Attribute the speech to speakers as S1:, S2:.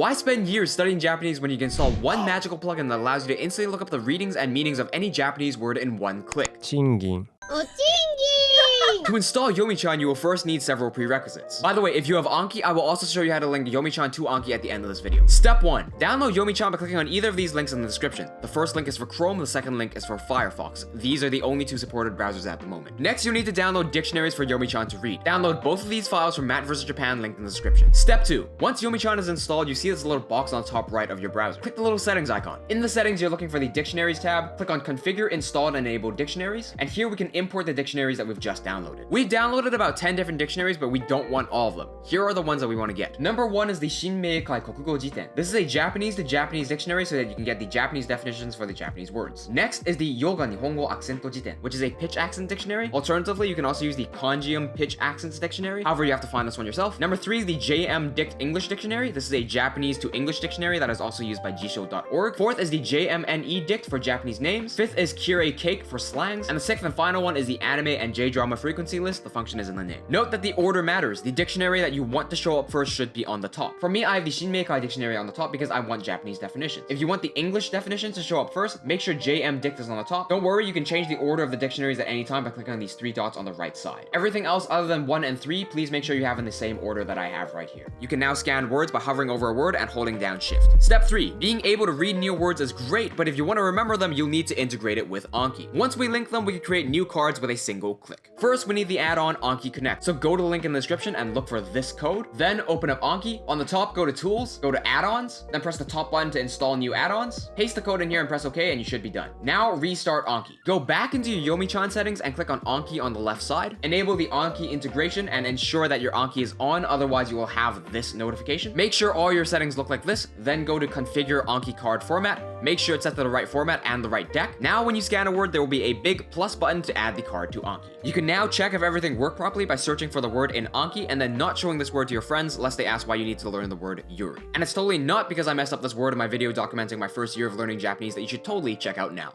S1: Why spend years studying Japanese when you can install one magical plugin that allows you to instantly look up the readings and meanings of any Japanese word in one click?
S2: 賃金
S1: To install Yomichan, you will first need several prerequisites. By the way, if you have Anki, I will also show you how to link Yomichan to Anki at the end of this video. Step 1. Download Yomichan by clicking on either of these links in the description. The first link is for Chrome, the second link is for Firefox. These are the only two supported browsers at the moment. Next, you'll need to download Dictionaries for Yomichan to read. Download both of these files from Matt vs Japan linked in the description. Step 2. Once Yomichan is installed, you see this little box on the top right of your browser. Click the little settings icon. In the settings, you're looking for the Dictionaries tab. Click on Configure, Install, and Enable Dictionaries. And here we can import the dictionaries that we've just downloaded. We've downloaded about 10 different dictionaries, but we don't want all of them. Here are the ones that we want to get. Number 1 is the Shinmeikai Kokugo Jiten. This is a Japanese to Japanese dictionary so that you can get the Japanese definitions for the Japanese words. Next is the Yoga Nihongo Accento Jiten, which is a pitch accent dictionary. Alternatively, you can also use the Kanjium pitch accents dictionary. However, you have to find this one yourself. Number 3 is the JM Dict English Dictionary. This is a Japanese to English dictionary that is also used by jisho.org. 4th is the JMNE Dict for Japanese names. 5th is Kirei Cake for slangs. And the 6th and final one is the Anime and J-drama frequency list. The function is in the name. Note that the order matters. The dictionary that you want to show up first should be on the top. For me, I have the Shinmeikai dictionary on the top because I want Japanese definitions. If you want the English definitions to show up first, make sure JM Dict is on the top. Don't worry, you can change the order of the dictionaries at any time by clicking on these 3 dots on the right side. Everything else other than 1 and 3, please make sure you have in the same order that I have right here. You can now scan words by hovering over a word and holding down Shift. Step 3. Being able to read new words is great, but if you want to remember them, you'll need to integrate it with Anki. Once we link them, we can create new cards with a single click. First, we need the add-on Anki Connect. So go to the link in the description and look for this code. Then open up Anki. On the top, go to Tools, go to Add-ons, then press the top button to install new add-ons. Paste the code in here and press OK, and you should be done. Now restart Anki. Go back into your Yomichan settings and click on Anki on the left side. Enable the Anki integration and ensure that your Anki is on, otherwise you will have this notification. Make sure all your settings look like this, then go to Configure Anki card format. Make sure it's set to the right format and the right deck. Now when you scan a word, there will be a big plus button to add the card to Anki. You can now check if everything worked properly by searching for the word in Anki and then not showing this word to your friends lest they ask why you need to learn the word Yuri. And it's totally not because I messed up this word in my video documenting my first year of learning Japanese that you should totally check out now.